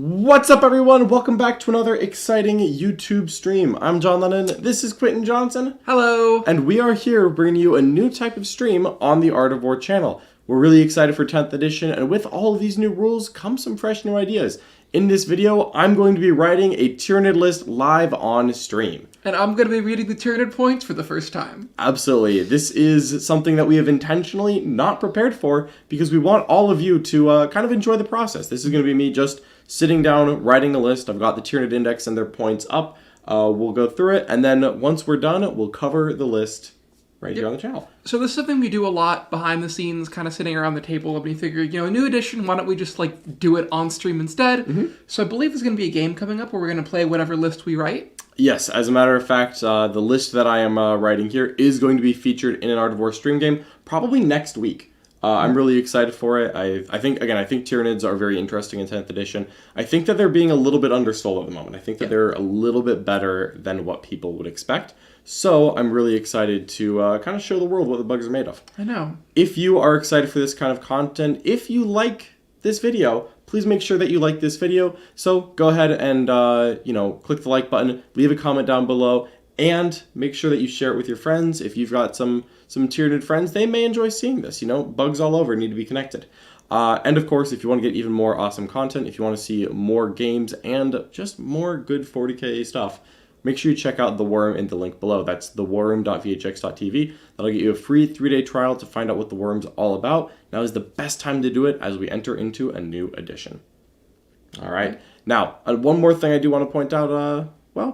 What's up, everyone? Welcome back to another exciting YouTube stream. I'm John Lennon. This is Quinton Johnson. Hello. And we are here bringing you a new type of stream on the Art of War channel. We're really excited for 10th edition, and with all of these new rules come some fresh new ideas. In this video, I'm going to be writing a Tyranid list live on stream. And I'm going to be reading the Tyranid points for the first time. Absolutely. This is something that we have intentionally not prepared for because we want all of you to kind of enjoy the process. This is going to be me just sitting down, writing a list. I've got the Tyranid index and their points up. We'll go through it, and then once we're done, we'll cover the list right here on the channel. So this is something we do a lot behind the scenes, kind of sitting around the table, and we figured, a new edition, why don't we just, do it on stream instead? Mm-hmm. So I believe there's going to be a game coming up where we're going to play whatever list we write. Yes, as a matter of fact, the list that I am writing here is going to be featured in an Art of War stream game probably next week. I'm really excited for it. I think Tyranids are very interesting in 10th edition. I think that they're being a little bit undersold at the moment. I think that they're a little bit better than what people would expect. So I'm really excited to kind of show the world what the bugs are made of. I know. If you are excited for this kind of content, if you like this video, please make sure that you like this video. So go ahead and, click the like button, leave a comment down below, and make sure that you share it with your friends. If you've got some Tyranid friends, they may enjoy seeing this. Bugs all over need to be connected. And of course, if you want to get even more awesome content, if you want to see more games and just more good 40k stuff, make sure you check out The Worm in the link below. That's theworm.vhx.tv. That'll get you a free 3-day trial to find out what The Worm's all about. Now is the best time to do it as we enter into a new edition. All right. Now, one more thing I do want to point out,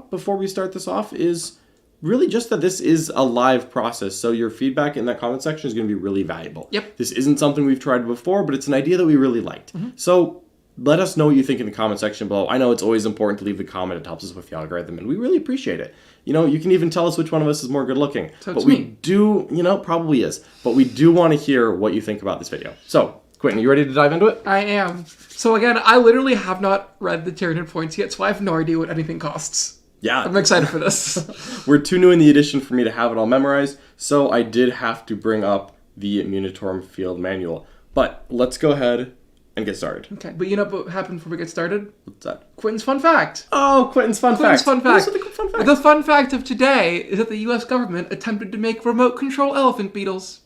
before we start this off, is really just that this is a live process. So your feedback in that comment section is going to be really valuable. Yep. This isn't something we've tried before, but it's an idea that we really liked. Mm-hmm. So let us know what you think in the comment section below. I know it's always important to leave the comment. It helps us with the algorithm, and we really appreciate it. You can even tell us which one of us is more good looking. So but we do, probably is. But we do want to hear what you think about this video. So, Quinton, you ready to dive into it? I am. So again, I literally have not read the Tyranid points yet, so I have no idea what anything costs. Yeah. I'm excited for this. We're too new in the edition for me to have it all memorized, so I did have to bring up the Munitorum Field Manual. But let's go ahead and get started. Okay, but you know what happened before we get started? What's that? Quinton's fun fact. Oh, Quinton's fun fact. Fun fact. The fun fact. The fun fact of today is that the U.S. government attempted to make remote control elephant beetles.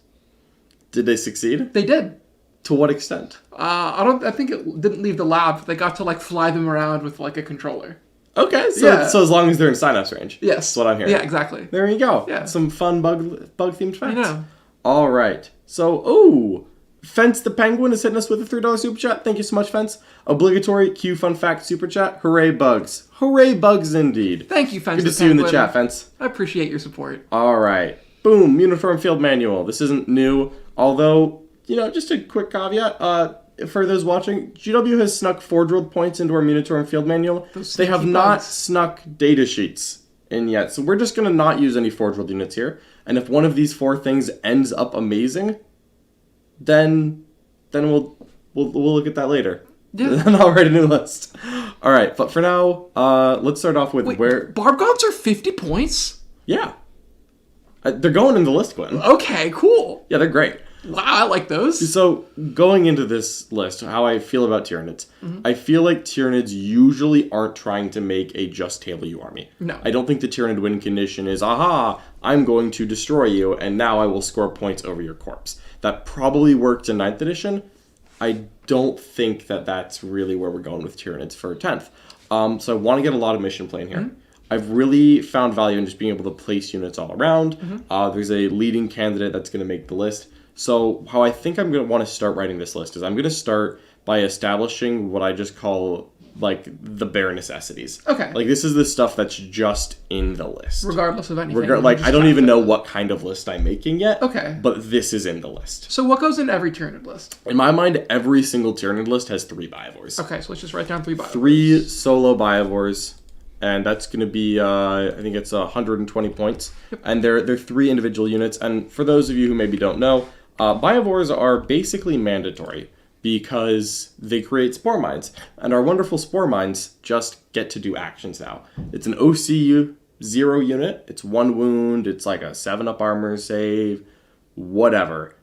Did they succeed? They did. To what extent? I think it didn't leave the lab, but they got to fly them around with a controller. Okay, so as long as they're in synapse range. Yes. That's what I'm hearing. Yeah, exactly. There you go. Yeah. Some fun bug-themed facts. I know. All right. So, Fence the Penguin is hitting us with a $3 super chat. Thank you so much, Fence. Obligatory Q Fun Fact super chat. Hooray, bugs. Hooray, bugs indeed. Thank you, Fence. Good to see you in the chat, Fence. I appreciate your support. All right. Boom. Uniform Field Manual. This isn't new, although, just a quick caveat. For those watching, GW has snuck Forge-World points into our Munitorum Field Manual. They have not snuck data sheets in yet, so we're just going to not use any Forge-World units here. And if one of these 4 things ends up amazing, then we'll look at that later. Yeah. Then I'll write a new list. All right, but for now, let's start off with where... Barbgods are 50 points? Yeah. They're going in the list, Quinn. Okay, cool. Yeah, they're great. Wow, I like those. So, going into this list, how I feel about Tyranids. Mm-hmm. I feel like Tyranids usually aren't trying to make a just table you army. No. I don't think the Tyranid win condition is, aha, I'm going to destroy you, and now I will score points over your corpse. That probably worked in 9th edition. I don't think that that's really where we're going with Tyranids for 10th. So I want to get a lot of mission playing here. Mm-hmm. I've really found value in just being able to place units all around. Mm-hmm. There's a leading candidate that's going to make the list. So how I think I'm going to want to start writing this list is I'm going to start by establishing what I just call, the bare necessities. Okay. This is the stuff that's just in the list. Regardless of anything. I don't even know what kind of list I'm making yet. Okay. But this is in the list. So what goes in every Tyranid list? In my mind, every single Tyranid list has 3 Biovores. Okay, so let's just write down 3 Biovores. 3 solo Biovores. And that's going to be, I think it's 120 points. Yep. And they're 3 individual units. And for those of you who maybe don't know, Biovores are basically mandatory because they create spore mines. And our wonderful spore mines just get to do actions now. It's an OC 0 unit. It's 1 wound. It's like a 7-up armor save. Whatever.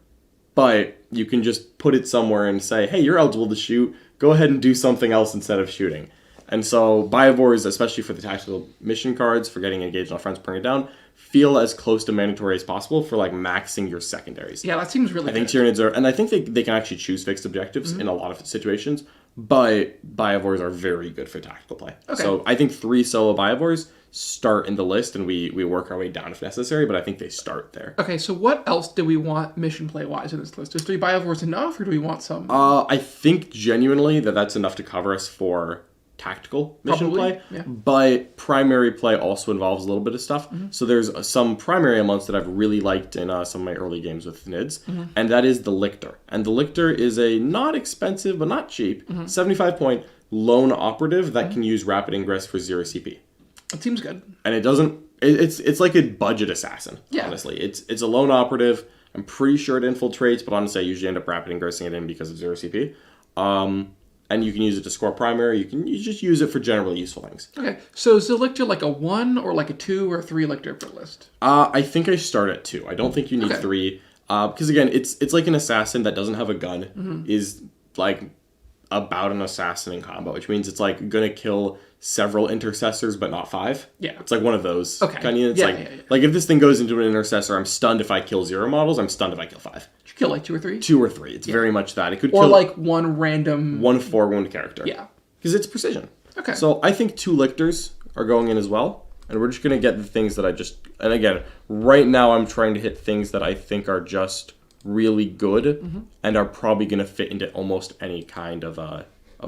but you can just put it somewhere and say, hey, you're eligible to shoot. Go ahead and do something else instead of shooting. And so Biovores, especially for the tactical mission cards, for getting engaged on friends, bring it down, feel as close to mandatory as possible for like maxing your secondaries. Yeah, that seems really I think Tyranids are, and I think they can actually choose fixed objectives in a lot of situations, but Biovores are very good for tactical play. Okay. So I think 3 solo Biovores start in the list, and we work our way down if necessary, but I think they start there. Okay, so what else do we want mission play-wise in this list? Is 3 Biovores enough, or do we want some? I think genuinely that's enough to cover us for tactical mission play, yeah. but primary play also involves a little bit of stuff. So there's some primary elements that I've really liked in some of my early games with Nids, and that is the Lictor. And the Lictor is a not expensive but not cheap 75-point lone operative that can use rapid ingress for 0 CP. It seems good. And it doesn't. It's like a budget assassin. Yeah. Honestly, it's a lone operative. I'm pretty sure it infiltrates, but honestly, I usually end up rapid ingressing it in because of 0 CP. And you can use it to score primary. You just use it for generally useful things. Okay, so is the Lictor like a 1 or like a 2 or 3 Lictor per list? I think I start at 2. I don't think you need Okay. 3. Because again, it's like an assassin that doesn't have a gun is like about an assassin in combat, which means it's like gonna kill several intercessors but not 5. Yeah. It's like one of those Okay. kind of units. Yeah, like yeah. like if this thing goes into an intercessor, I'm stunned if I kill 0 models. I'm stunned if I kill 5. Did you kill like 2 or 3? 2 or 3. It's very much that. It could Or kill like one random... 1 4-wound character. Yeah. Because it's precision. Okay. So I think 2 Lictors are going in as well. And we're just going to get the things that I just... And again, right now I'm trying to hit things that I think are just really good and are probably going to fit into almost any kind of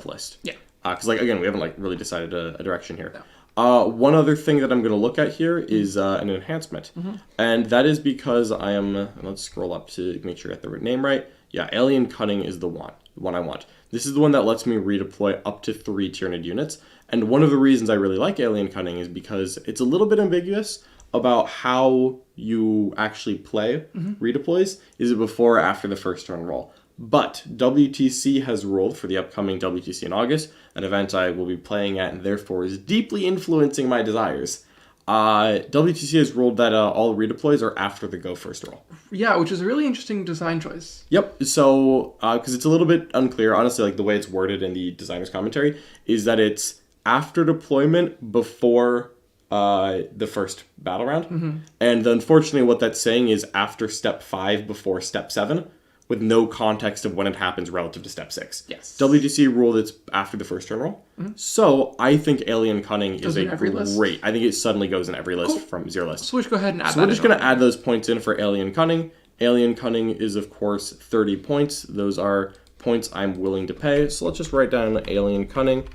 list. Yeah. Because, like, again, we haven't, like, really decided a direction here. No. One other thing that I'm going to look at here is an enhancement. And that is because I am... Let's scroll up to make sure I got the name right. Yeah, Alien Cunning is the one I want. This is the one that lets me redeploy up to 3 Tyranid units. And one of the reasons I really like Alien Cunning is because it's a little bit ambiguous about how you actually play redeploys. Is it before or after the first turn roll? But WTC has ruled for the upcoming WTC in August, an event I will be playing at and therefore is deeply influencing my desires. WTC has ruled that all redeploys are after the go first roll. Yeah, which is a really interesting design choice. Yep. So, because it's a little bit unclear, honestly, like the way it's worded in the designer's commentary is that it's after deployment before the first battle round. And unfortunately, what that's saying is after step 5 before step 7, with no context of when it happens relative to step 6. Yes. WTC ruled it's after the first turn roll. So I think Alien Cunning is in a every list? great. I think it suddenly goes in every list from 0 list. So we should go ahead and add So that we're just in. going to add those points in for Alien Cunning. Alien Cunning is, of course, 30 points. Those are points I'm willing to pay. So let's just write down Alien Cunning,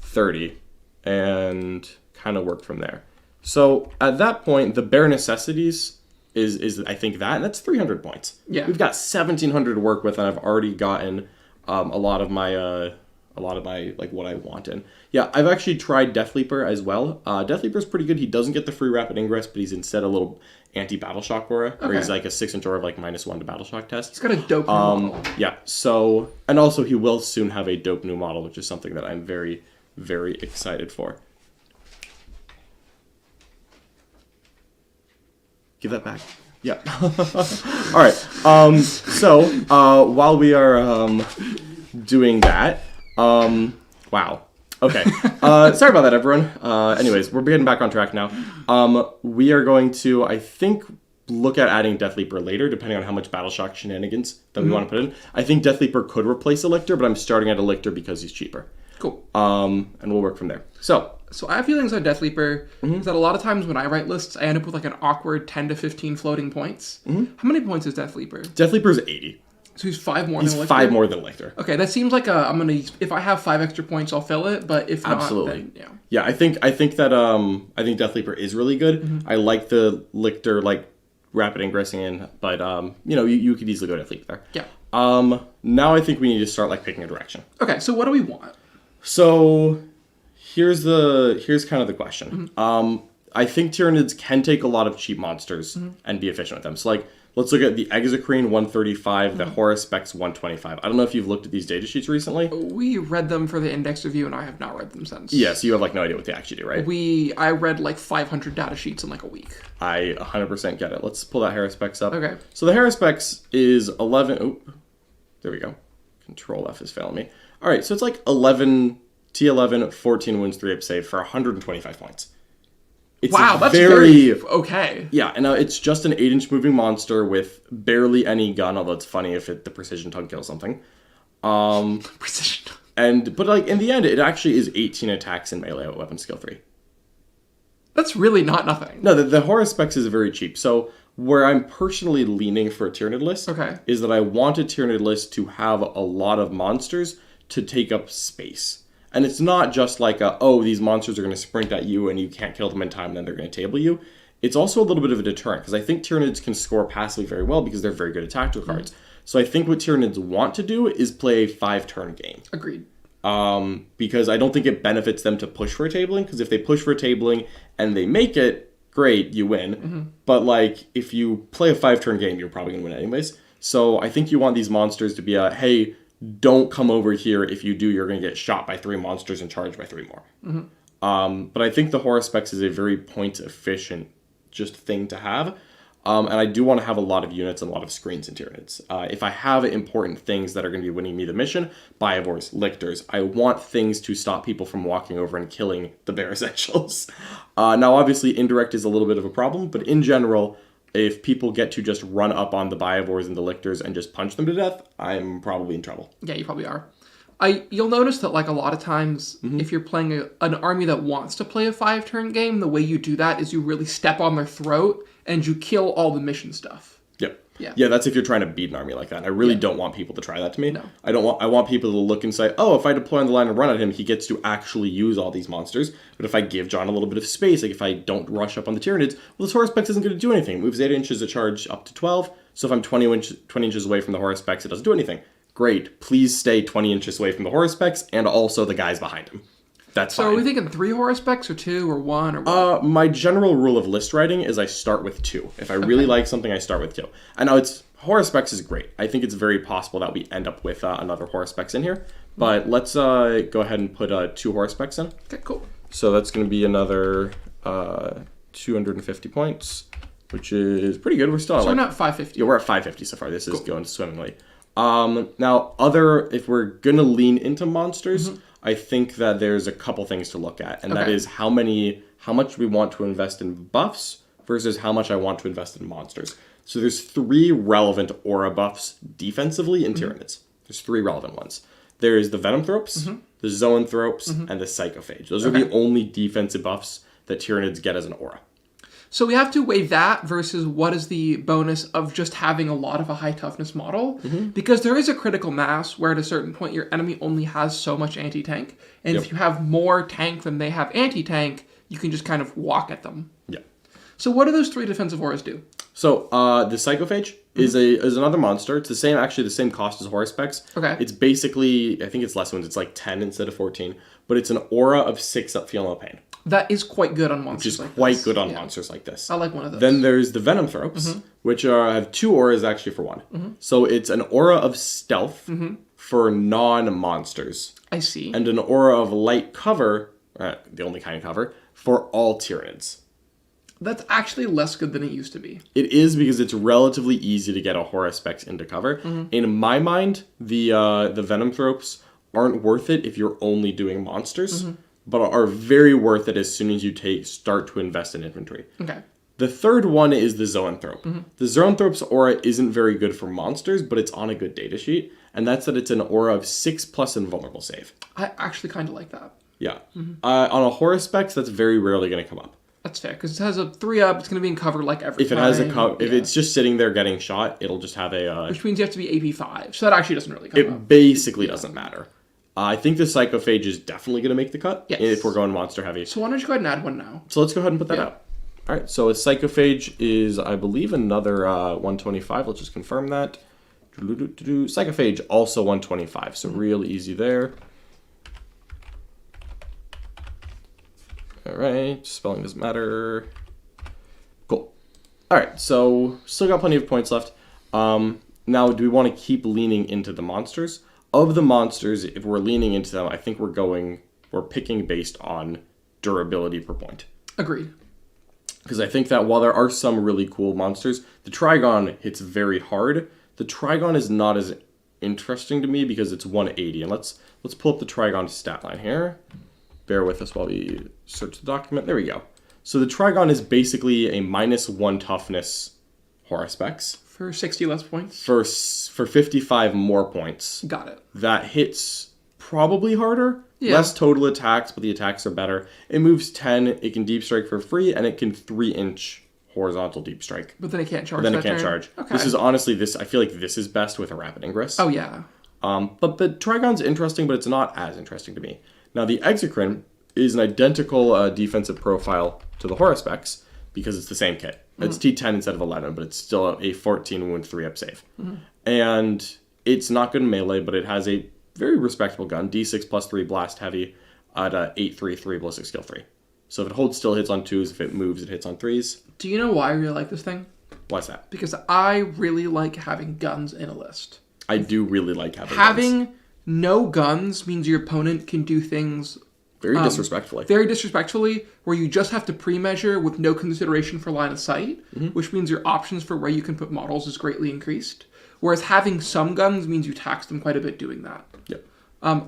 30, and kind of work from there. So at that point, the bare necessities is I think that, and that's 300 points. Yeah. We've got 1,700 to work with, and I've already gotten a lot of my like what I want in. Yeah, I've actually tried Death Leaper as well. Death Leaper's pretty good. He doesn't get the free rapid ingress, but he's instead a little anti-battle shock aura, where he's like a 6-inch aura of like -1 to battle shock test. He's got a dope new model. Yeah, so, and also he will soon have a dope new model, which is something that I'm very, very excited for. Give that back. Yeah. All right. So while we are doing that, wow. Okay. Sorry about that, everyone. Anyways, we're getting back on track now. We are going to, I think, look at adding Death Leaper later, depending on how much Battle Shock shenanigans that we want to put in. I think Death Leaper could replace a Lictor, but I'm starting at a Lictor because he's cheaper. Cool. And we'll work from there. So I have feelings on Death Leaper is that a lot of times when I write lists, I end up with like an awkward 10 to 15 floating points. How many points is Death Leaper? Death Leaper is 80. So he's 5 more He's than a Lictor? 5 more than Lictor. Okay, that seems like if I have 5 extra points, I'll fill it, but if not, then, yeah. Yeah, I think that I think Death Leaper is really good. I like the Lictor like rapid ingressing in, but you could easily go Death Leaper there. Yeah. Now I think we need to start like picking a direction. Okay, so what do we want? So here's kind of the question. I think Tyranids can take a lot of cheap monsters and be efficient with them. So like Let's look at the Exocrine 135, the Horus Specs 125. I don't know if you've looked at these data sheets recently. We read them for the index review, and I have not read them since. Yeah, so you have like no idea what they actually do, right? I read like 500 data sheets in like a week. I 100% get it. Let's pull that Horus Specs up. Okay. So the Horus Specs is 11... Oh, there we go. Control F is failing me. All right, so it's like 11... T11, 14 wounds, 3 up save for 125 points. It's wow, that's very okay. Yeah, and it's just an 8-inch moving monster with barely any gun, although it's funny if the precision tug kills something. Precision. But like in the end, it actually is 18 attacks in melee at weapon skill 3. That's really not nothing. No, the Horus Specs is very cheap. So where I'm personally leaning for a Tyranid list is that I want a Tyranid list to have a lot of monsters to take up space. And it's not just like, these monsters are going to sprint at you and you can't kill them in time and then they're going to table you. It's also a little bit of a deterrent because I think Tyranids can score passively very well because they're very good at tactical cards. So I think what Tyranids want to do is play a 5-turn game. Agreed. Because I don't think it benefits them to push for a tabling, because if they push for a tabling and they make it, great, you win. But like, if you play a 5-turn game, you're probably going to win anyways. So I think you want these monsters to be hey, don't come over here. If you do, you're going to get shot by 3 monsters and charged by 3 more. But I think the Horus Specs is a very point-efficient just thing to have. And I do want to have a lot of units and a lot of screens in Tyranids. If I have important things that are going to be winning me the mission, Biovores, Lictors, I want things to stop people from walking over and killing the bare essentials. Now, obviously, indirect is a little bit of a problem, but in general, if people get to just run up on the Biovores and the Lictors and just punch them to death, I'm probably in trouble. Yeah, you probably are. You'll notice that like a lot of times, if you're playing an army that wants to play a 5-turn game, the way you do that is you really step on their throat and you kill all the mission stuff. Yep. Yeah. Yeah, that's if you're trying to beat an army like that. And I really don't want people to try that to me. No. I want people to look and say, oh, if I deploy on the line and run at him, he gets to actually use all these monsters. But if I give John a little bit of space, like if I don't rush up on the Tyranids, well, this Horus Specs isn't going to do anything. It moves 8 inches of charge up to 12. So if I'm 20 inches away from the Horus Specs, it doesn't do anything. Great. Please stay 20 inches away from the Horus Specs and also the guys behind him. That's fine. So are we thinking 3 Horus Specs or 2 or 1 or what? My general rule of list writing is I start with 2. If I really like something, I start with 2. I know Horus Specs is great. I think it's very possible that we end up with another Horus Specs in here. But let's go ahead and put 2 Horus Specs in. Okay, cool. So that's going to be another 250 points, which is pretty good. We're still at we're not 550. Yeah, we're at 550 so far. This is going swimmingly. Now, if we're going to lean into monsters, I think that there's a couple things to look at, and that is how much we want to invest in buffs versus how much I want to invest in monsters. So there's 3 relevant aura buffs defensively in Tyranids. There's 3 relevant ones. There's the Venomthropes, the Zoanthropes, and the Psychophage. Those are the only defensive buffs that Tyranids get as an aura. So we have to weigh that versus what is the bonus of just having a lot of a high toughness model. Because there is a critical mass where at a certain point your enemy only has so much anti-tank. And if you have more tank than they have anti-tank, you can just kind of walk at them. Yeah. So what do those 3 defensive auras do? So the Psychophage is another monster. It's the same cost as Horus Specs. Okay. It's basically, I think it's less wounds. It's like 10 instead of 14. But it's an aura of 6 up, feel no pain. That is quite good on monsters like this. Which is quite good on monsters like this. I like one of those. Then there's the Venomthropes, which have 2 auras actually for 1. So it's an aura of stealth for non-monsters. I see. And an aura of light cover, the only kind of cover, for all Tyranids. That's actually less good than it used to be. It is because it's relatively easy to get a Horus Specs into cover. In my mind, the Venomthropes aren't worth it if you're only doing monsters. But are very worth it as soon as you start to invest in inventory. Okay. The third one is the Zoanthrope. The Zoanthrope's aura isn't very good for monsters, but it's on a good data sheet, and that's that it's an aura of 6+ invulnerable save. I actually kind of like that. Yeah. On a Horus Specs, that's very rarely going to come up. That's fair, because it has a 3-up, it's going to be in cover like every If it has if it's just sitting there getting shot, it'll just have a... Which means you have to be AP 5, so that actually doesn't really come up. It basically doesn't matter. I think the Psychophage is definitely going to make the cut if we're going monster heavy. So why don't you go ahead and add one now? So let's go ahead and put that out. All right, so a Psychophage is, I believe, another 125. Let's just confirm that. Psychophage, also 125, so real easy there. All right, spelling doesn't matter. Cool. All right, so still got plenty of points left. Now, do we want to keep leaning into the monsters? Of the monsters, if we're leaning into them, I think we're picking based on durability per point. Agreed. Because I think that while there are some really cool monsters, the Trigon hits very hard. The Trigon is not as interesting to me because it's 180. And let's pull up the Trigon stat line here. Bear with us while we search the document. There we go. So the Trigon is basically a -1 toughness Horospex. For 60 less points? For 55 more points. Got it. That hits probably harder. Yeah. Less total attacks, but the attacks are better. It moves 10, it can deep strike for free, and it can 3-inch horizontal deep strike. But then it can't charge. Then it that can't turn? charge. Okay. This is honestly, I feel like this is best with a Rapid Ingress. Oh, yeah. But the Trigon's interesting, but it's not as interesting to me. Now, the Exocrine is an identical defensive profile to the Horospex because it's the same kit. It's T10 instead of 11, but it's still a 14 wound 3-up save. And it's not good in melee, but it has a very respectable gun. D6 plus 3 blast heavy at 8/3/3 ballistic skill 3. So if it holds still, it hits on 2s. If it moves, it hits on 3s. Do you know why I really like this thing? Why's that? Because I really like having guns in a list. I do really like having guns. Having no guns means your opponent can do things Very disrespectfully. very disrespectfully, where you just have to pre-measure with no consideration for line of sight, which means your options for where you can put models is greatly increased. Whereas having some guns means you tax them quite a bit doing that. Yep.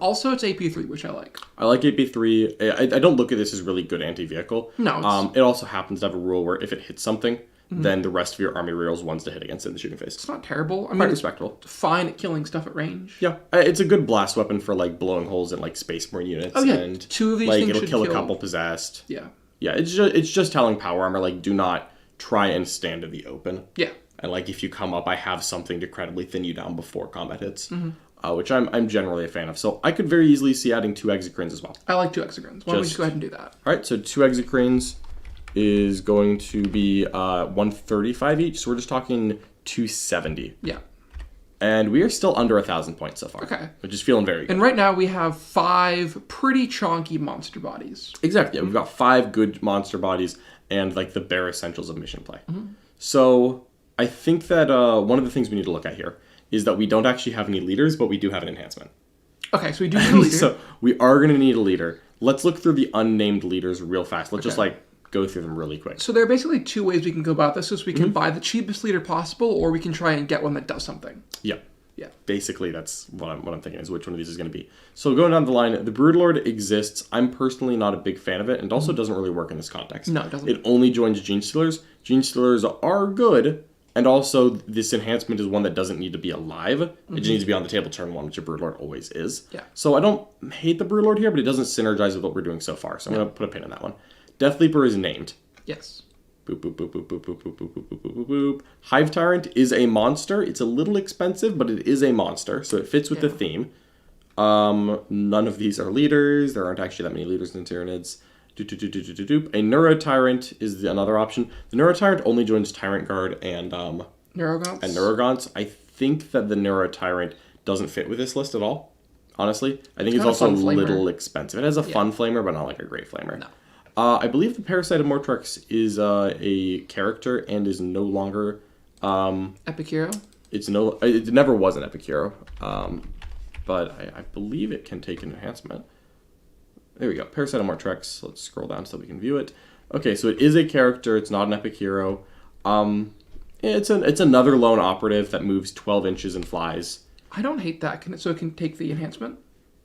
Also, it's AP3, which I like. I like AP3. I don't look at this as really good anti-vehicle. No, it's- It also happens to have a rule where if it hits something, then the rest of your army reels ones to hit against it in the shooting phase. It's not terrible. I mean, Quite it's respectable. fine at killing stuff at range. Yeah, it's a good blast weapon for like blowing holes in like Space Marine units. Oh, yeah. And 2 of these like things it'll should kill a kill- couple possessed. Yeah. Yeah, it's just telling power armor like do not try and stand in the open. Yeah. And like if you come up, I have something to credibly thin you down before combat hits, which I'm generally a fan of. So I could very easily see adding 2 Exocrines as well. I like 2 Exogrins. Why don't we just go ahead and do that? All right, so 2 Exocrines is going to be 135 each. So we're just talking 270. Yeah. And we are still under 1,000 points so far. Okay. Which is feeling very good. And right now we have 5 pretty chonky monster bodies. Exactly. Yeah, we've got 5 good monster bodies and like the bare essentials of mission play. So I think that one of the things we need to look at here is that we don't actually have any leaders, but we do have an enhancement. Okay, so we do need a leader. So we are going to need a leader. Let's look through the unnamed leaders real fast. Let's just like go through them really quick. So there are basically 2 ways we can go about this. Is we can buy the cheapest leader possible, or we can try and get one that does something. Yeah. Yeah. Basically, that's what I'm thinking is which one of these is going to be. So going down the line, the Broodlord exists. I'm personally not a big fan of it, and also doesn't really work in this context. No, it doesn't. It only joins Gene Stealers. Gene Stealers are good, and also this enhancement is one that doesn't need to be alive. It just needs to be on the table turn 1, which a Broodlord always is. Yeah. So I don't hate the Broodlord here, but it doesn't synergize with what we're doing so far. So I'm going to put a pin in that one. Death Leaper is named. Yes. Boop, boop, boop, boop, boop, boop, boop, boop, boop, boop, boop, boop. Hive Tyrant is a monster. It's a little expensive, but it is a monster, so it fits with the theme. None of these are leaders. There aren't actually that many leaders in Tyranids. A Neuro Tyrant is another option. The Neuro Tyrant only joins Tyrant Guard and Neurogons. I think that the Neuro Tyrant doesn't fit with this list at all. Honestly, I think it's also a little expensive. It has a fun flamer, but not like a great flamer. No. I believe the Parasite of Mortrex is a character and is no longer. Epicuro? It never was an Epic Hero, but I believe it can take an enhancement. There we go. Parasite of Mortrex. Let's scroll down so we can view it. Okay, so it is a character. It's not an Epic Hero. It's another lone operative that moves 12 inches and flies. I don't hate that. So it can take the enhancement?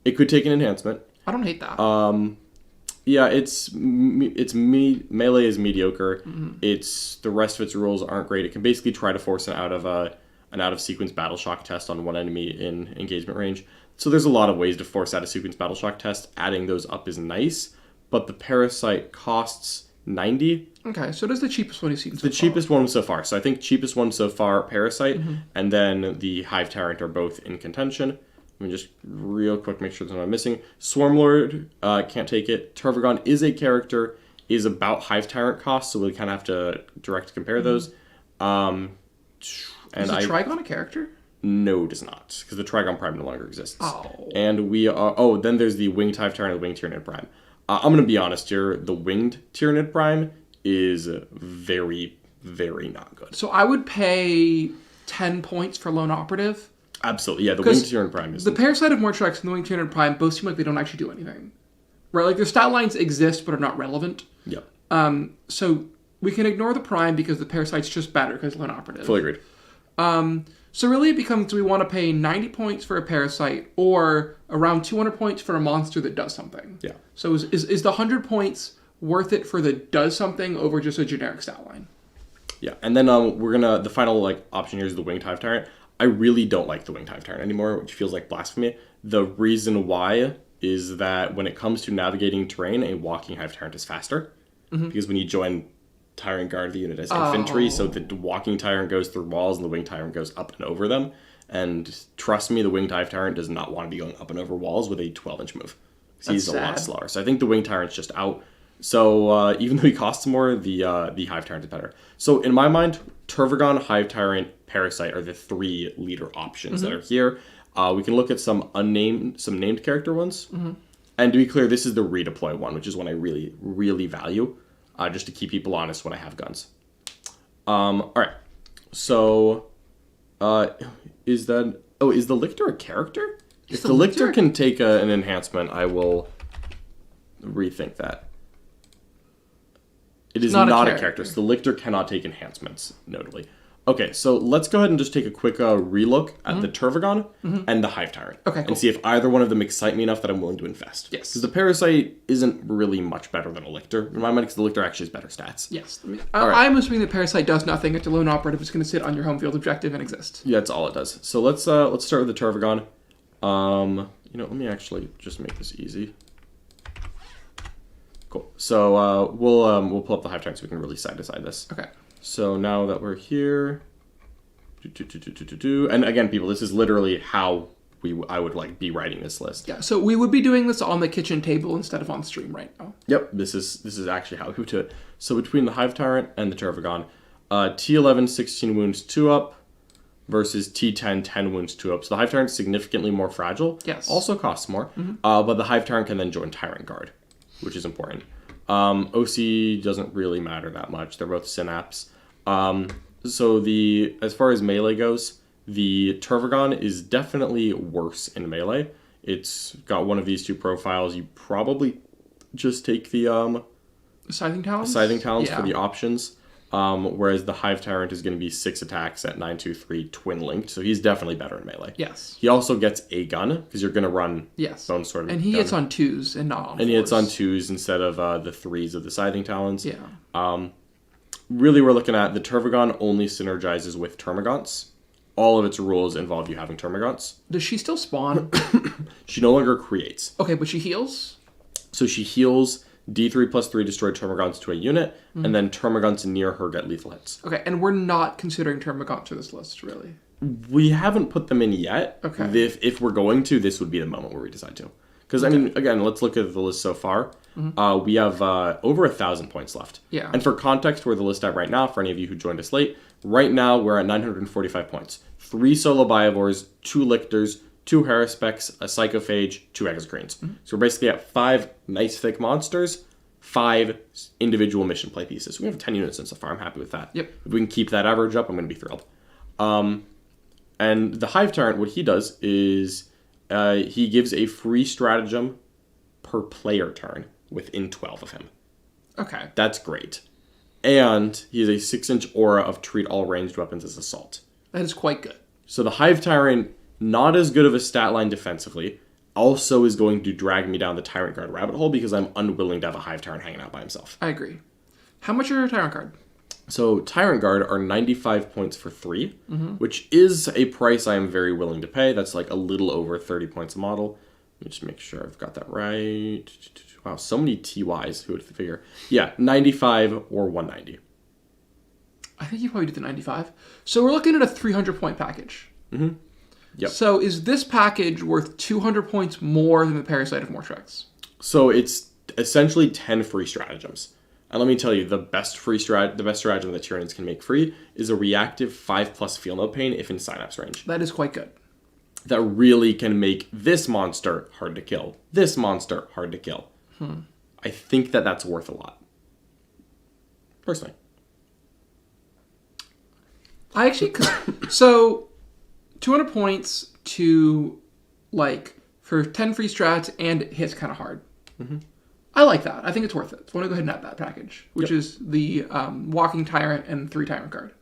It could take an enhancement. I don't hate that. Yeah, melee is mediocre. It's the rest of its rules aren't great. It can basically try to force an out of sequence battle shock test on one enemy in engagement range. So there's a lot of ways to force out a sequence battle shock test. Adding those up is nice, but the Parasite costs 90. Okay, so does the cheapest one you've seen so The far? cheapest one so far. So I think cheapest one so far, Parasite, and then the Hive Tyrant are both in contention. Let me just real quick make sure there's no missing. Swarmlord can't take it. Tervagon is a character, is about Hive Tyrant cost, so we kind of have to direct compare those. Is the Trigon a character? No, it does not, because the Trigon Prime no longer exists. Oh. And we are... Oh, then there's the Winged Hive Tyrant and the Winged Tyranid Prime. I'm going to be honest here. The Winged Tyranid Prime is very very not good. So I would pay 10 points for Lone Operative. Absolutely, yeah. The Winged Tyranid Prime is the Parasite of Mortrax and the Winged Tyranid Prime both seem like they don't actually do anything, right? Like their stat lines exist but are not relevant. Yep. So we can ignore the Prime because the Parasite's just better because Lone Operative. Fully agreed. So really it becomes, do we want to pay 90 points for a Parasite or around 200 points for a monster that does something? Yeah. So is the 100 points worth it for the does something over just a generic stat line? Yeah, and then the final like option here is the Winged Hive Tyrant. I really don't like the Winged Hive Tyrant anymore, which feels like blasphemy. The reason why is that when it comes to navigating terrain, a walking Hive Tyrant is faster. Because when you join Tyrant Guard, the unit as infantry, so the walking Tyrant goes through walls and the Winged Tyrant goes up and over them. And trust me, the Winged Hive Tyrant does not want to be going up and over walls with a 12-inch move. He's a lot slower. So I think the Winged Tyrant's just out. So even though he costs more, the Hive Tyrant is better. So in my mind, Tervagon, Hive Tyrant, Parasite are the 3 leader options that are here. We can look at some named character ones. And to be clear, this is the redeploy one, which is one I really, really value, just to keep people honest when I have guns. All right. So is the Lictor a character? If the Lictor can take an enhancement, I will rethink that. It is not a character, so the Lictor cannot take enhancements, notably. Okay, so let's go ahead and just take a quick relook at the Tervagon and the Hive Tyrant. Okay, cool. And see if either one of them excite me enough that I'm willing to invest. Yes. Because the Parasite isn't really much better than a Lictor. In my mind, because the Lictor actually has better stats. Yes. I'm assuming the Parasite does nothing. It's a Lone Operative. It's going to sit on your home field objective and exist. Yeah, that's all it does. So let's start with the Tervagon. Let me actually just make this easy. Cool. So we'll pull up the Hive Tyrant so we can really side to side this. Okay. So now that we're here, and again, people, this is literally how I would like be writing this list. Yeah. So we would be doing this on the kitchen table instead of on stream right now. Yep. This is actually how we would do it. So between the Hive Tyrant and the Tervagon, T11 16 wounds 2 up versus T10 10 wounds 2 up. So the Hive Tyrant's significantly more fragile. Yes. Also costs more. But the Hive Tyrant can then join Tyrant Guard, which is important. OC doesn't really matter that much. They're both synapse. So as far as melee goes, the Tervagon is definitely worse in melee. It's got one of these 2 profiles. You probably just take the Scything Talons? Scything Talons for the options. Whereas the Hive Tyrant is going to be 6 attacks at 923 twin linked, so he's definitely better in melee. Yes. He also gets a gun because you're going to run Bone Sword. And he hits on 2s and not on 4s. And he hits on 2s instead of the 3s of the Scything Talons. Yeah. Really, we're looking at the Tervagon only synergizes with Termagants. All of its rules involve you having Termagants. Does she still spawn? She no longer creates. Okay, but she heals? So she heals D3 plus 3 destroyed Termagants to a unit, and then Termagants near her get lethal hits. Okay, and we're not considering Termagants for this list, really. We haven't put them in yet. Okay. If we're going to, this would be the moment where we decide to. Because, I mean, again, let's look at the list so far. We have over 1,000 points left. Yeah. And for context, we're the list at right now, for any of you who joined us late, right now we're at 945 points. 3 solo Biovores, 2 Lictors, 2 Haruspecs, a Psychophage, 2 Exocrines. So we're basically at 5 nice thick monsters, 5 individual mission play pieces. We have 10 units in so far. I'm happy with that. Yep. If we can keep that average up, I'm going to be thrilled. And the Hive Tyrant, what he does is he gives a free stratagem per player turn within 12 of him. Okay. That's great. And he has a 6-inch aura of treat all ranged weapons as assault. That is quite good. So the Hive Tyrant, not as good of a stat line defensively, also is going to drag me down the Tyrant Guard rabbit hole because I'm unwilling to have a Hive Tyrant hanging out by himself. I agree. How much are your Tyrant Guard? So Tyrant Guard are 95 points for 3, which is a price I am very willing to pay. That's like a little over 30 points a model. Let me just make sure I've got that right. Wow, so many TYs. Who would figure? Yeah, 95 or 190. I think you probably did the 95. So we're looking at a 300-point package. Yep. So is this package worth 200 points more than the Parasite of Mortrax? So it's essentially 10 free stratagems. And let me tell you, the best stratagem that Tyranids can make free is a reactive 5+ Feel No Pain if in Synapse range. That is quite good. That really can make this monster hard to kill. This monster hard to kill. I think that's worth a lot. Personally. I actually... So, 200 points to, like, for 10 free strats, and it hits kind of hard. Mm-hmm. I like that. I think it's worth it. So I want to go ahead and add that package, which is the Walking Tyrant and 3 Tyrant card.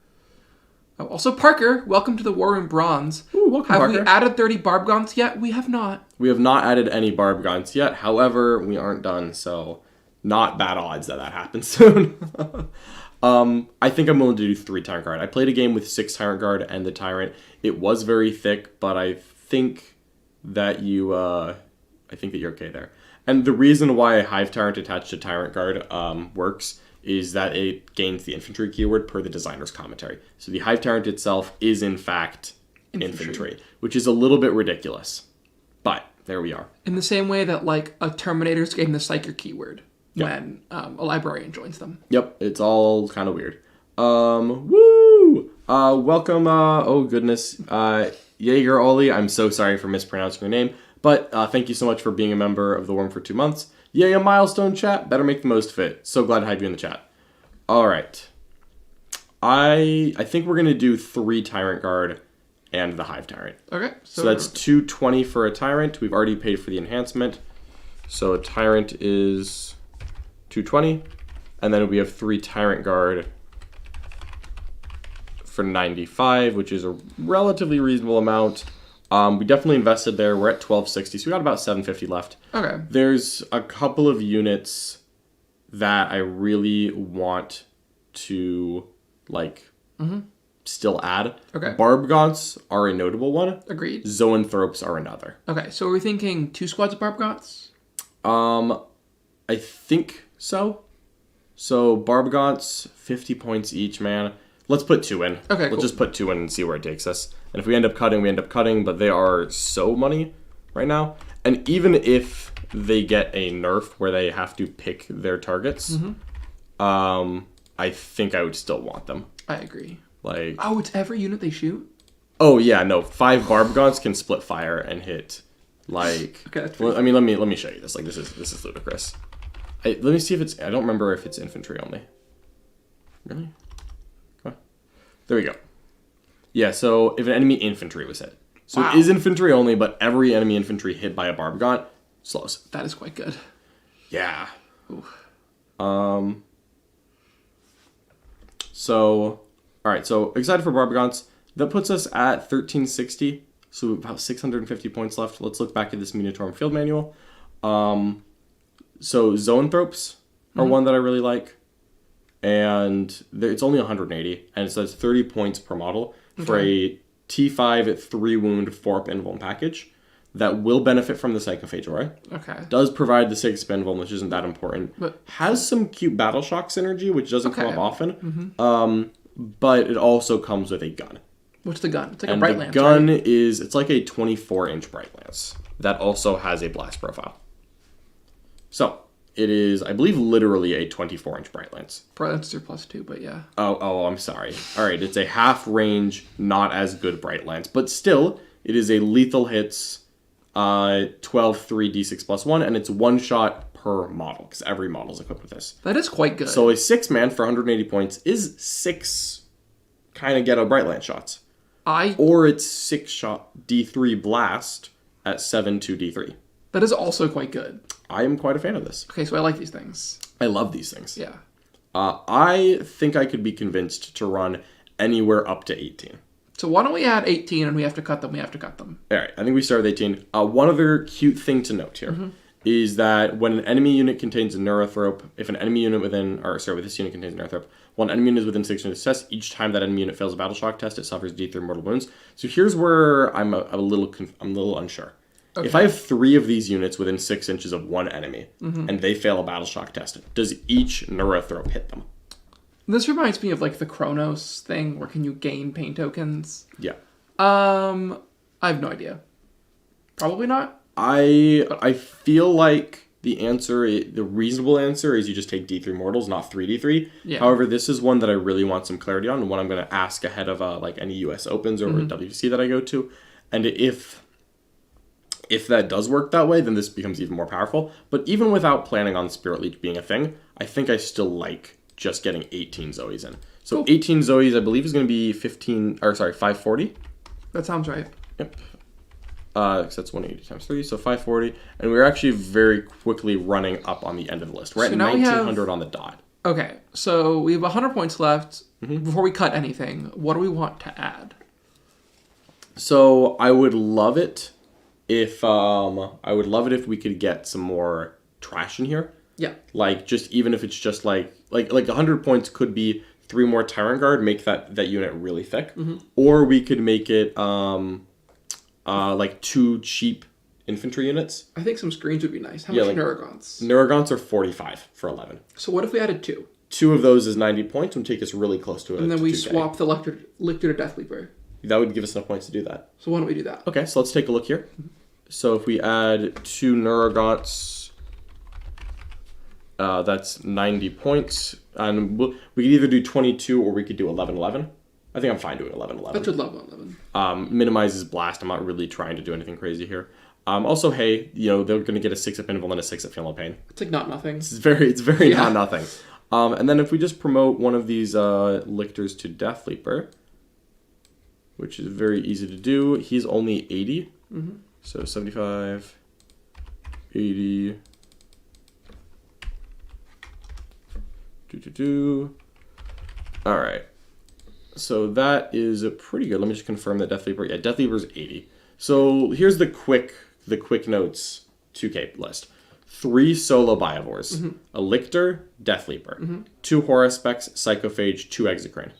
Oh, also, Parker, welcome to the War Room Bronze. Ooh, welcome, Have Parker. we added 30 Barbgons yet? We have not. We have not added any Barbgons yet. However, we aren't done, so not bad odds that happens soon. I think I'm willing to do 3 Tyrant Guard. I played a game with 6 Tyrant Guard and the Tyrant. It was very thick, but I think that you're okay there. And the reason why a Hive Tyrant attached to Tyrant Guard works is that it gains the infantry keyword per the designer's commentary. So the Hive Tyrant itself is, in fact, infantry, which is a little bit ridiculous. But there we are. In the same way that, like, a Terminator's getting the Psyker keyword when a librarian joins them. Yep, it's all kind of weird. Woo! Welcome, oh goodness, Jaeger Oli. I'm so sorry for mispronouncing your name, but thank you so much for being a member of the Worm for 2 months. Yay, a milestone chat. Better make the most of it. So glad to have you in the chat. All right. I think we're going to do 3 Tyrant Guard and the Hive Tyrant. Okay. So that's 220 for a Tyrant. We've already paid for the enhancement. So a Tyrant is 220. And then we have 3 Tyrant Guard for 95, which is a relatively reasonable amount. We definitely invested there. We're at 1260, so we got about 750 left. Okay. There's a couple of units that I really want to, like, still add. Okay. Barbgaunts are a notable one. Agreed. Zoanthropes are another. Okay, so are we thinking 2 squads of Barbgons? I think so. So Barbgaunts, 50 points each, man. Let's put 2 in. Okay, Let's just put 2 in and see where it takes us. And if we end up cutting, we end up cutting, but they are so money right now. And even if they get a nerf where they have to pick their targets, I think I would still want them. I agree. Like, oh, it's every unit they shoot? oh yeah, no, 5 Barbgons can split fire and hit, like, Okay, that's well, I mean, let me show you this. Like, this is ludicrous. Let me see if it's, I don't remember if it's infantry only. Really? There we go. Yeah, so if an enemy infantry was hit. So Wow. it is infantry only, but every enemy infantry hit by a Barbgon slows. That is quite good. Yeah. Ooh. So, alright, so excited for Barbgons. That puts us at 1360. So about 650 points left. Let's look back at this Munitorum field manual. So Zoanthropes are one that I really like. And it's only 180, and it says 30 points per model for a T5 at 3 wound 4-up invuln package that will benefit from the Psychophage Aura. Okay. Does provide the 6 invuln, which isn't that important. But has some cute battle shock synergy, which doesn't come up often. Mm-hmm. But it also comes with a gun. What's the gun? It's like And a Bright the Lance, gun right? it's like a 24-inch Bright Lance that also has a blast profile. So it is, I believe, literally a 24-inch Bright Lance. Bright Lances are +2, but yeah. Oh, I'm sorry. All right, it's a half-range, not as good Bright Lance, but still, it is a lethal hits, 12, 3, d6 plus 1, and it's 1 shot per model, because every model is equipped with this. That is quite good. So a 6-man for 180 points is 6 kind of ghetto Bright Lance shots. Or it's 6-shot D3 Blast at 7 to D3. That is also quite good. I am quite a fan of this. Okay, so I like these things. I love these things. Yeah. I think I could be convinced to run anywhere up to 18. So why don't we add 18 and we have to cut them, we have to cut them. All right, I think we start with 18. One other cute thing to note here is that when an enemy unit contains a Neurothrope, if an enemy unit this unit contains a Neurothrope, while an enemy unit is within 6 units of success, each time that enemy unit fails a battle shock test, it suffers D3 mortal wounds. So here's where I'm a little unsure. Okay. If I have 3 of these units within 6 inches of one enemy, and they fail a battle shock test, does each Neurothrope hit them? This reminds me of like the Chronos thing, where can you gain pain tokens? Yeah. I have no idea. Probably not. I feel like the reasonable answer is you just take D3 mortals, not 3D3. Yeah. However, this is one that I really want some clarity on, and one I'm going to ask ahead of like any US Opens or WC that I go to. And if that does work that way, then this becomes even more powerful. But even without planning on Spirit Leech being a thing, I think I still like just getting 18 Zoes in. So Cool. 18 Zoes, I believe, is going to be 540. That sounds right. Yep. 'Cause that's 180 times 3, so 540. And we're actually very quickly running up on the end of the list. We're at So now we have- 1900 on the dot. Okay, so we have 100 points left. Mm-hmm. Before we cut anything, what do we want to add? So I would love it if we could get some more trash in here. Yeah. Like, just even if it's just like 100 points could be 3 more Tyrant Guard, make that unit really thick. Mm-hmm. Or we could make it like 2 cheap infantry units. I think some screens would be nice. How Yeah, much like- Neurogons? Neurogons are 45 for 11. So what if we added 2? 2 of those is 90 points and take us really close to it. And then we 2K. swap the Lictor to Death Leaper. That would give us enough points to do that. So why don't we do that? Okay, so let's take a look here. So if we add 2 Neurogons, that's 90 points. And we could either do 22 or we could do 11-11. I think I'm fine doing 11-11. That's with level 11. Minimizes blast. I'm not really trying to do anything crazy here. Also, hey, they're going to get a 6-up Invul and a 6-up Feel No Pain. It's like not nothing. It's very Yeah. not nothing. And then if we just promote one of these Lictors to Death Leaper, which is very easy to do, he's only 80. Mm-hmm. So 75, 80. All right. So that is pretty good. Let me just confirm that Death Leaper. Yeah, Death Leaper is 80. So here's the quick notes 2K list. 3 solo Biovores, Mm-hmm. a Lictor, Death Leaper, 2 Horus Specs, Psychophage, 2 Exocrine,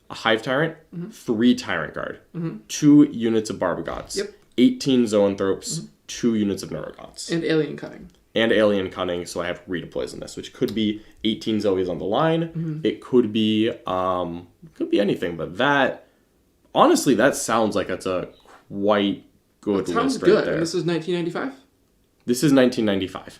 a Hive Tyrant, 3 Tyrant Guard, 2 units of Barbagots, Yep. 18 Zoanthropes, 2 units of Neurogons. And Alien Cunning. And Alien Cunning, so I have redeploys in this, which could be 18 Zoes on the line. It could be anything, but that, honestly, that sounds like that's a quite good That sounds list good. right there. And this is 1995? This is 1995.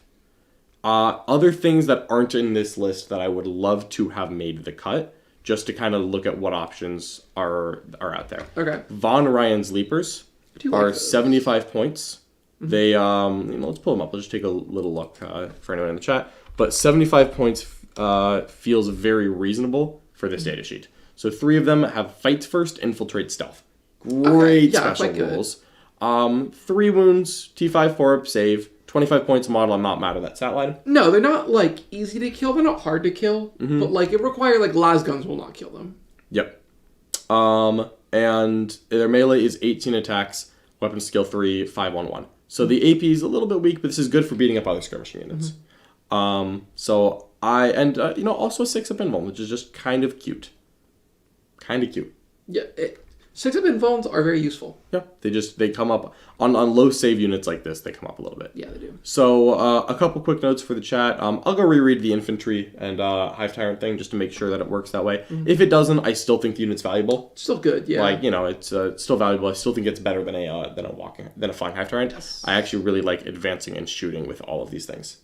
Other things that aren't in this list that I would love to have made the cut, just to kind of look at what options are out there. Okay. Von Ryan's Leapers Do you like are those? 75 points. They, let's pull them up. Let's just take a little look for anyone in the chat. But 75 points feels very reasonable for this data sheet. So 3 of them have Fights First, Infiltrate, Stealth. Great yeah, special quite good. rules. 3 wounds, T5 4-up, save. 25 points a model. I'm not mad at that stat line. No, they're not, like, easy to kill. They're not hard to kill. But, like, it requires, like, las guns will not kill them. Yep. And their melee is 18 attacks, weapon skill 3, 5-1-1. So the AP is a little bit weak, but this is good for beating up other skirmishing units. Also a 6-up Invuln, which is just kind of cute. Kind of cute. Yeah, 6-up Invulns are very useful. Yeah, they come up on low save units like this. They come up a little bit. Yeah, they do. So a couple quick notes for the chat. I'll go reread the infantry and Hive Tyrant thing just to make sure that it works that way. If it doesn't, I still think the unit's valuable. Still good, yeah. Like, it's still valuable. I still think it's better than a flying Hive Tyrant. Yes. I actually really like advancing and shooting with all of these things.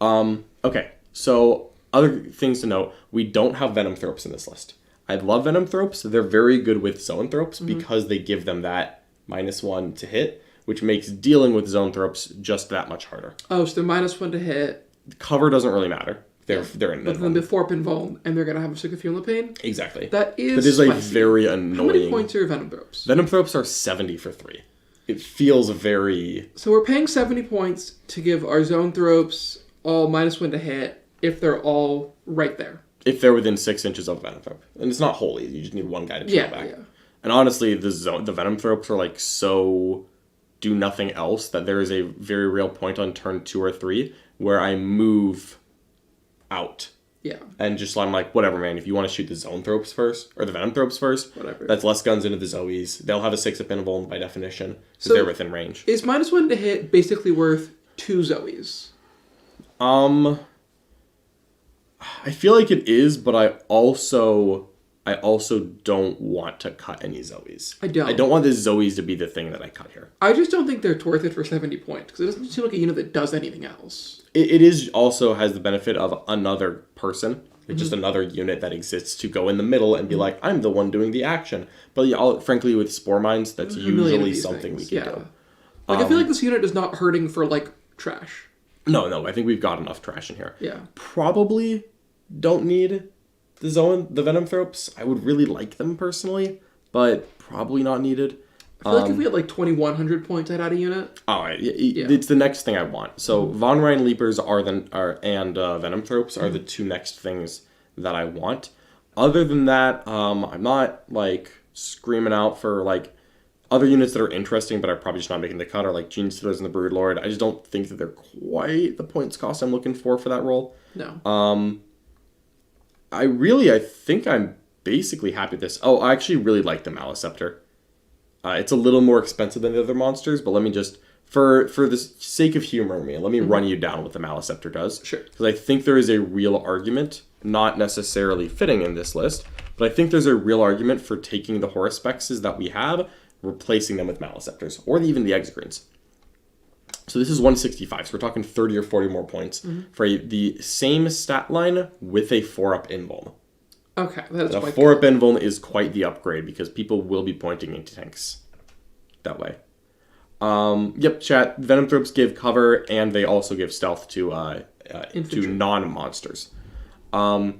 Okay, so other things to note: we don't have Venom Thropes in this list. I love Venom Thropes. They're very good with Zoanthropes because they give them that -1 to hit, which makes dealing with Zoanthropes just that much harder. Oh, so they're -1 to hit. Cover doesn't really matter. They're in But then before Invuln, and they're going to have a Sick of Feeling Pain. exactly. That is That is like spicy. very annoying. How many points are Venom Thropes? Venom Thropes are 70 for 3. It feels very... So we're paying 70 points to give our Zoanthropes all -1 to hit if they're all right there. If they're within 6 inches of Venom Thrope. And it's not holy. You just need one guy to peel back. Yeah. And honestly, the Venom Thropes are like so do nothing else that there is a very real point on turn 2 or 3 where I move out. Yeah. And just I'm like, whatever, man. If you want to shoot the Zoanthropes first, or the Venom Thropes first, Whatever. that's less guns into the Zoes. They'll have a 6-up Invuln by definition, because So- they're within range. Is -1 to hit basically worth 2 Zoes? I feel like it is, but I also don't want to cut any Zoes. I don't. I don't want the Zoes to be the thing that I cut here. I just don't think they're worth it for 70 points, because it doesn't seem like a unit that does anything else. It is also has the benefit of another person. It's just another unit that exists to go in the middle and be like, I'm the one doing the action. But frankly, with Spore Mines, that's A million of usually these something things, we can do. Like, I feel like this unit is not hurting for, like, trash. No, I think we've got enough trash in here. Yeah. Probably don't need the Venomthropes. I would really like them personally, but probably not needed. I feel like if we had like 2,100 points, I'd add a unit. Oh, it's the next thing I want. So Von Ryan Leapers and Venomthropes are the two next things that I want. Other than that, I'm not like screaming out for like other units that are interesting, but are probably just not making the cut. Are like Gene Stealers and the Broodlord. I just don't think that they're quite the points cost I'm looking for that role. No. I think I'm basically happy with this. Oh, I actually really like the Maliceptor. It's a little more expensive than the other monsters, but let me just, for the sake of humoring me, let me run you down what the Maliceptor does. Sure. Because I think there is a real argument, not necessarily fitting in this list, but I think there's a real argument for taking the Horospexes that we have, replacing them with Maliceptors, or even the Exegreens. So this is 165, so we're talking 30 or 40 more points for the same stat line with a 4-up invuln. Okay, that's a 4-up invuln is quite the upgrade because people will be pointing into tanks that way. Yep, chat. Venomthropes give cover and they also give stealth to non-monsters. Now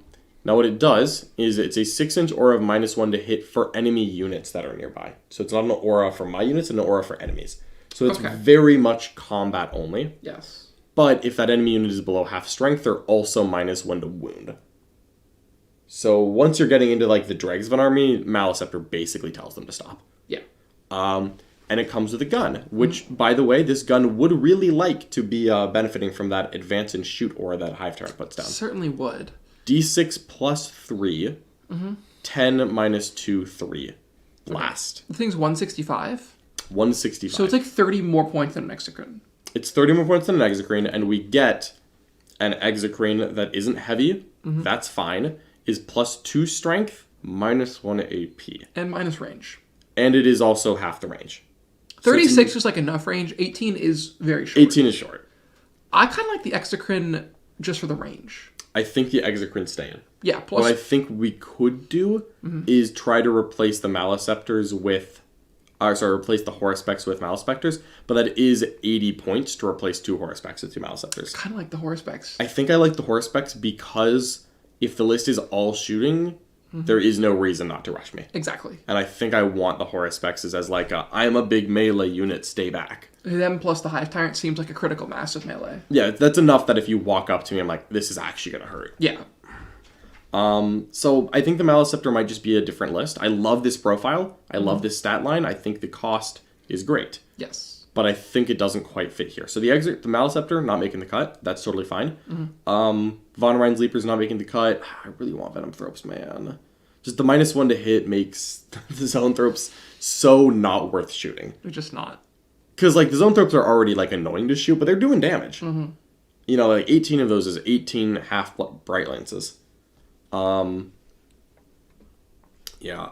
what it does is it's a 6-inch aura of -1 to hit for enemy units that are nearby. So it's not an aura for my units, it's an aura for enemies. So it's very much combat only. Yes. But if that enemy unit is below half strength, they're also -1 to wound. So once you're getting into like the dregs of an army, Maliceptor basically tells them to stop. Yeah. And it comes with a gun, which, by the way, this gun would really like to be benefiting from that advance and shoot aura that Hive Tyrant puts down. Certainly would. D6 plus 3, 10 minus 2, 3. Blast. The thing's 165? 165. So it's like 30 more points than an Exegrin. It's 30 more points than an Exegrin, and we get an Exegrin that isn't heavy. That's fine. Is plus 2 strength, -1 AP. And minus range. And it is also half the range. 36 is like enough range. 18 is very short. 18 is short. I kind of like the Exegrin just for the range. I think the Exegrin's staying. Yeah, plus... What I think we could do is try to replace the Maliceptors with... replace the Horospecs with Malispectors, but that is 80 points to replace 2 Horospecs with 2 Maliceptors. I kind of like the Horospecs. I think I like the Horospecs because if the list is all shooting, there is no reason not to rush me. Exactly. And I think I want the Horospecs as like I'm a big melee unit, stay back. Them plus the Hive Tyrant seems like a critical mass of melee. Yeah, that's enough that if you walk up to me, I'm like, this is actually going to hurt. Yeah. So I think the Maliceptor might just be a different list. I love this profile. I love this stat line. I think the cost is great. Yes. But I think it doesn't quite fit here. So the Maliceptor, not making the cut. That's totally fine. Von Ryan's Leaper's not making the cut. I really want Venomthropes, man. Just the -1 to hit makes the Zoanthropes so not worth shooting. They're just not. Because like the Zoanthropes are already like annoying to shoot, but they're doing damage. You know, like 18 of those is 18 half Bright Lances. Yeah.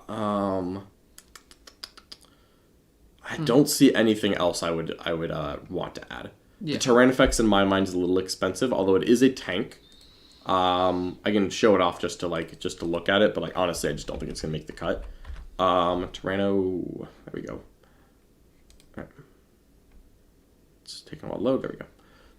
I don't see anything else I would want to add. Yeah. The Tyrannifex in my mind is a little expensive, although it is a tank. I can show it off just to look at it, but like honestly, I just don't think it's gonna make the cut. Tyranno, there we go. All right. It's taking a while to load. There we go.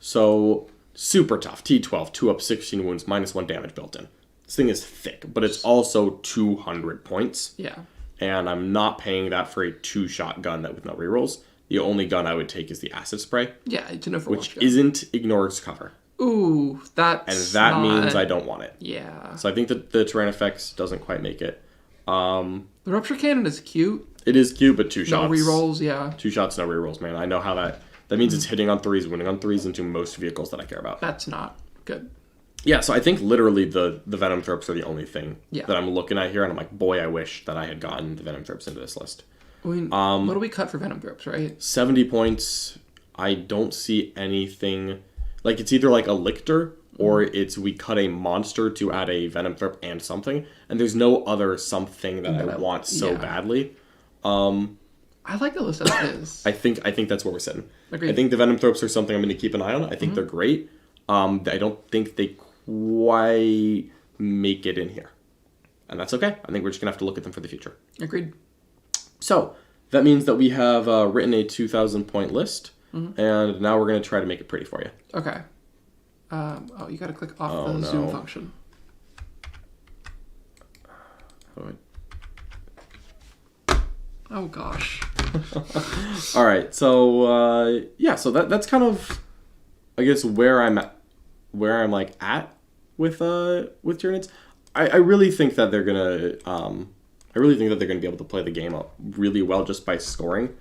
So super tough. T12, 2-up, 16 wounds, -1 damage built in. This thing is thick, but it's also 200 points. Yeah. And I'm not paying that for a 2-shot gun that with no rerolls. The only gun I would take is the acid spray. Yeah, it's an Overwatch which gun. Isn't ignores cover. Ooh, that's and that means I don't want it. Yeah. So I think that the Tyrannifex doesn't quite make it. The Rupture Cannon is cute. It is cute, but 2 shots. No rerolls, yeah. 2 shots, no rerolls, man. I know how that means it's hitting on 3s, winning on 3s into most vehicles that I care about. That's not good. Yeah, so I think literally the Venomthropes are the only thing that I'm looking at here, and I'm like, boy, I wish that I had gotten the Venomthropes into this list. I mean, what do we cut for Venomthropes, right? 70 points. I don't see anything. Like, it's either like a Lictor, or it's we cut a monster to add a Venomthrope and something, and there's no other something that I want so badly. I like the list as it is. I think that's where we're sitting. Agreed. I think the Venomthropes are something I'm going to keep an eye on. I think they're great. I don't think they quite make it in here. And that's okay. I think we're just going to have to look at them for the future. Agreed. So, that means that we have written a 2,000 point list, and now we're going to try to make it pretty for you. Okay. You got to click off the zoom function. Oh gosh. All right, so yeah, so that's kind of, I guess, where I'm at with Tyranids. I really think that they're gonna be able to play the game up really well just by scoring.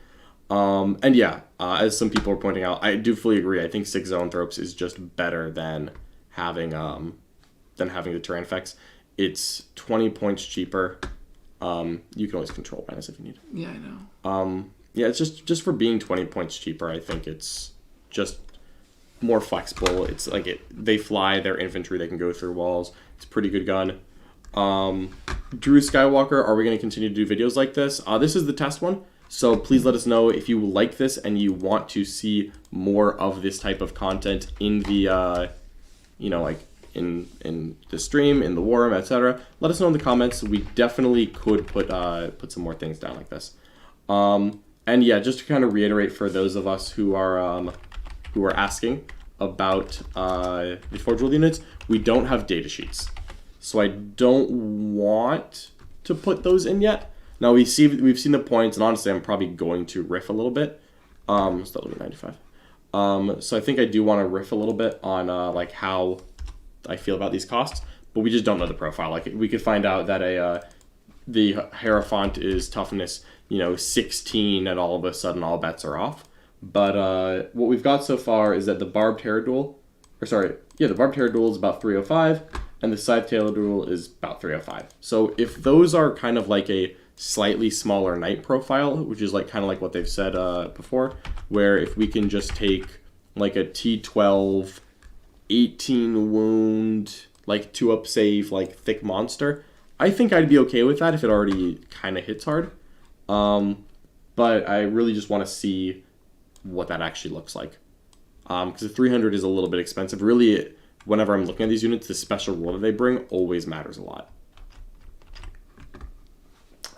And yeah, as some people are pointing out, I do fully agree. I think 6 Zoanthropes is just better than having the Tyranifex. It's 20 points cheaper. You can always control Menace if you need. Yeah, I know. Yeah, it's just for being 20 points cheaper. I think it's just more flexible. It's like they fly, they're infantry, they can go through walls. It's a pretty good gun. Drew Skywalker, are we going to continue to do videos like this? This is the test one, so please let us know if you like this and you want to see more of this type of content in the, like in the stream, in the war room, etc. Let us know in the comments. We definitely could put some more things down like this. And yeah, just to kind of reiterate for those of us who are asking about the Forge World units, we don't have data sheets. So I don't want to put those in yet. Now we've seen the points, and honestly, I'm probably going to riff a little bit. Still be 95. So I think I do want to riff a little bit on like how I feel about these costs, but we just don't know the profile. Like we could find out that the Hierophant is toughness 16, and all of a sudden all bets are off. But what we've got so far is that the Barbed Hair Duel, the Barbed Hair Duel is about 305, and the Scythe Tail Duel is about 305. So if those are kind of like a slightly smaller knight profile, which is like kind of like what they've said before, where if we can just take like a T12, 18 wound, like 2-up save, like thick monster, I think I'd be okay with that if it already kind of hits hard. But I really just want to see what that actually looks like. Because the 300 is a little bit expensive. Really, whenever I'm looking at these units, the special rule that they bring always matters a lot.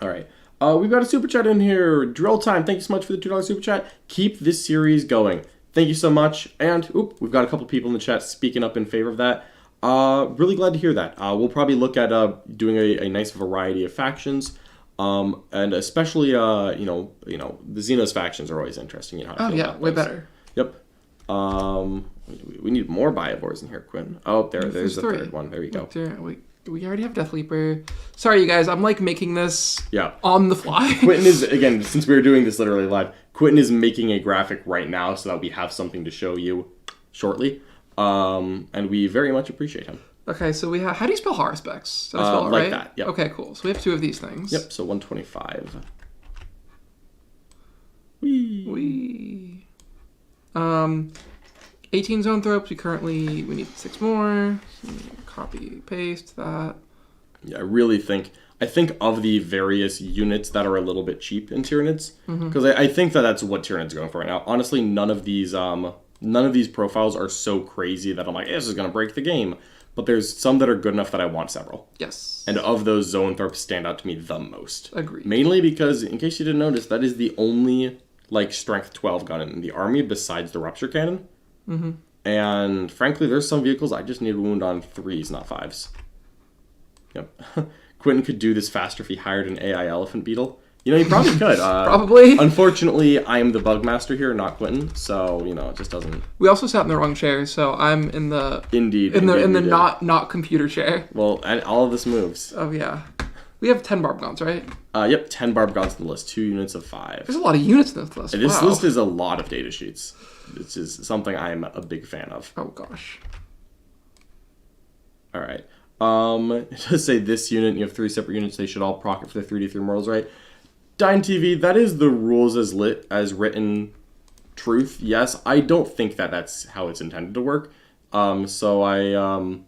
All right. We've got a super chat in here. Drill time. Thank you so much for the $2 super chat. Keep this series going. Thank you so much. And we've got a couple people in the chat speaking up in favor of that. Really glad to hear that. We'll probably look at doing a nice variety of factions. And especially, the Xenos factions are always interesting. You know how I feel about way those. better. Yep. We need more Biovores in here, Quinn. Oh, there's the third one. There you go. We already have Death Leaper. Sorry, you guys. I'm like making this on the fly. Quinton is, again, since we were doing this literally live, Quinton is making a graphic right now so that we have something to show you shortly. And we very much appreciate him. Okay, so we have. How do you spell Haruspex? That's spell it, like right? that. Yep. Okay, cool. So we have 2 of these things. Yep. So 125. Wee. 18 Zoanthropes. We need 6 more. Copy paste that. Yeah, I think of the various units that are a little bit cheap in Tyranids, because I think that's what Tyranids are going for right now. Honestly, none of these profiles are so crazy that I'm like, this is going to break the game. But there's some that are good enough that I want several. Yes. And of those, Zoanthropes stand out to me the most. Agreed. Mainly because, in case you didn't notice, that is the only strength 12 gun in the army besides the Rupture Cannon. Mm-hmm. And frankly, there's some vehicles I just need wound on 3s, not 5s. Yep. Quinton could do this faster if he hired an AI Elephant Beetle. He probably could. Probably. Unfortunately, I am the Bugmaster here, not Quinton, so, it just doesn't... We also sat in the wrong chair, so I'm in the... Indeed. In the not computer chair. Well, and all of this moves. Oh, yeah. We have 10 Barb Guns, right? Yep, 10 Barb Guns on the list, 2 units of 5. There's a lot of units in this list. This list is a lot of data sheets. This is something I'm a big fan of. Oh, gosh. All right. Just say this unit, you have 3 separate units, they should all proc it for the 3d3 mortals, right? Dine TV, that is the rules as written truth. Yes, I don't think that's how it's intended to work. So I'm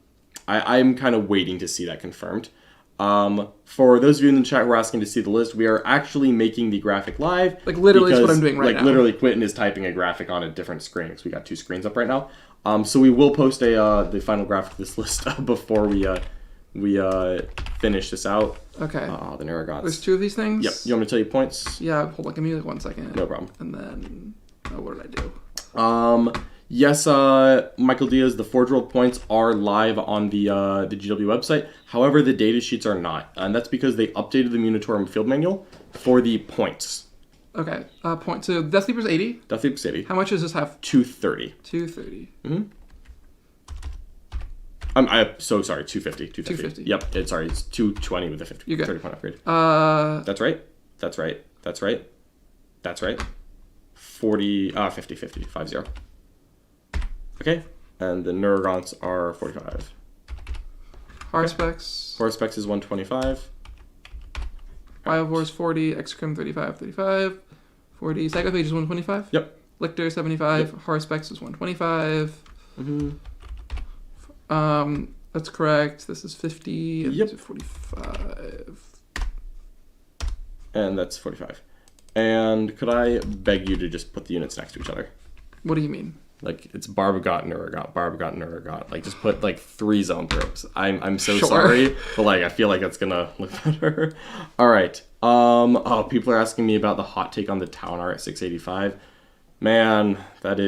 kind of waiting to see that confirmed. For those of you in the chat who are asking to see the list, we are actually making the graphic live. Like literally is what I'm doing right now. Literally Quinton is typing a graphic on a different screen because we got 2 screens up right now. So we will post the final graphic of this list before we finish this out. Okay. The Narragansett. There's 2 of these things? Yep. You want me to tell you points? Yeah, hold on, give me 1 second. No problem. And then, what did I do? Yes, Michael Diaz, the Forge World points are live on the GW website. However, the data sheets are not. And that's because they updated the Munitorium field manual for the points. Okay. Point. So Death Leaper's 80. Death Leaper's 80. How much does this have? 230. 230. Mm-hmm. I'm so sorry, 250. 250. Yep, it's 220 with a 50. You're good. 30 point upgrade. That's right. 50, 50. Okay, and the Neurogons are 45. Harspex. Harspex is 125. Biovore is 40. Excrim 35. 40. Psychophage is 125. Yep. Lictor 75. Yep. Harspex is 125. Mm-hmm. That's correct. This is 50. And Yep. 45. And that's 45. And could I beg you to just put the units next to each other? What do you mean? Like, it's Barbagot, Neuragot. Like, just put, like, 3 zone throws. I'm so Sure. sorry, but, like, I feel like that's gonna look better. All right. People are asking me about the hot take on the Town R at 685. Man, that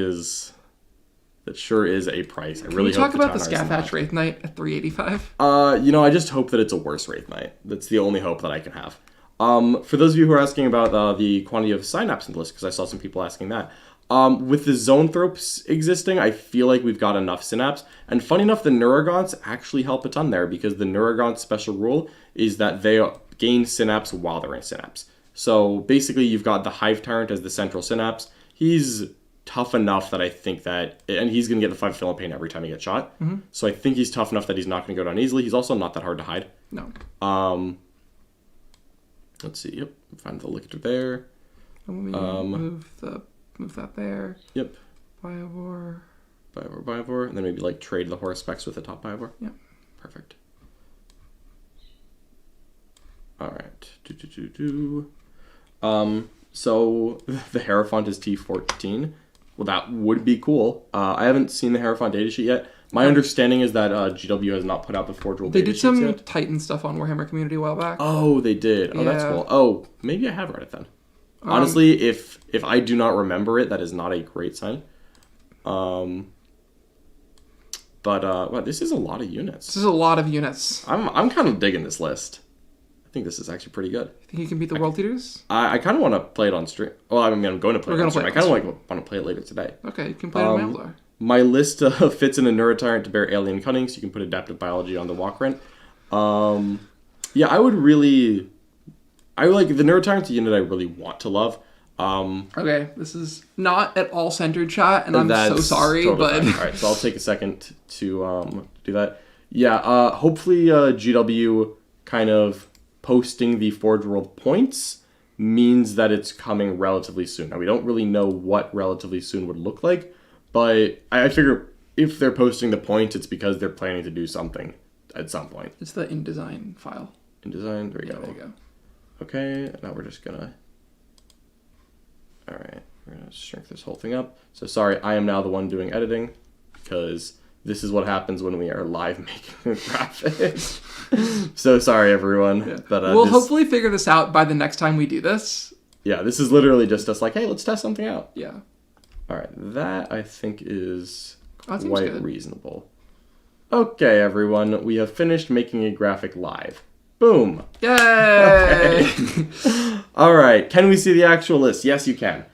sure is a price. I really Can you talk hope about the Town R is Scathatch not. Wraith Knight at 385? I just hope that it's a worse Wraith Knight. That's the only hope that I can have. For those of you who are asking about the quantity of Synapse in the list, because I saw some people asking that, with the Zoanthropes existing, I feel like we've got enough Synapse. And funny enough, the Neurogons actually help a ton there, because the Neurogons' special rule is that they gain Synapse while they're in Synapse. So basically, you've got the Hive Tyrant as the central Synapse. He's tough enough that I think that, and he's going to get the 5 Film Pain every time he gets shot. Mm-hmm. So I think he's tough enough that he's not going to go down easily. He's also not that hard to hide. No. Let's see. Yep, find the Lictor there. Let me move that there. Yep. Biovore, and then maybe like trade the Horus Specs with the top Biovore. Yep. Perfect. All right. So the Hierophant is T14. Well, that would be cool. I haven't seen the Hierophant datasheet yet. My understanding is that GW has not put out the Forge World datasheets yet. They did some Titan stuff on Warhammer Community a while back. Oh, they did. Oh, that's Yeah. cool. Oh, maybe I have read it then. Honestly, if I do not remember it, that is not a great sign. But wow, this is a lot of units. This is a lot of units. I'm kind of digging this list. I think this is actually pretty good. Think you can beat the World Leaders? I kind of want to play it on stream. Well, I mean, I'm going to play it on stream. I kind of want to play it later today. Okay, you can play it on Maldor. My list fits in a Neurotyrant to bear Alien Cunning, so you can put Adaptive Biology on the Walkrent. Yeah, I like the Neurotyrant's a unit I really want to love. Okay, this is not at all centered, chat, and I'm so sorry, totally but fine. All right, so I'll take a second to do that. Yeah, hopefully GW kind of posting the Forge World points means that it's coming relatively soon. Now, we don't really know what relatively soon would look like, but I figure if they're posting the points, it's because they're planning to do something at some point. it's the InDesign file. InDesign, there you go. There you go. Okay, now we're just gonna... Alright, we're gonna shrink this whole thing up. So sorry, I am now the one doing editing, because this is what happens when we are live making graphics. So sorry, everyone. Yeah. But, we'll hopefully figure this out by the next time we do this. Yeah, this is literally just us like, hey, let's test something out. Yeah. Alright, that I think is That seems quite good. reasonable. Okay, everyone, we have finished making a graphic live. Boom! Yay! Alright, can we see the actual list? Yes, you can.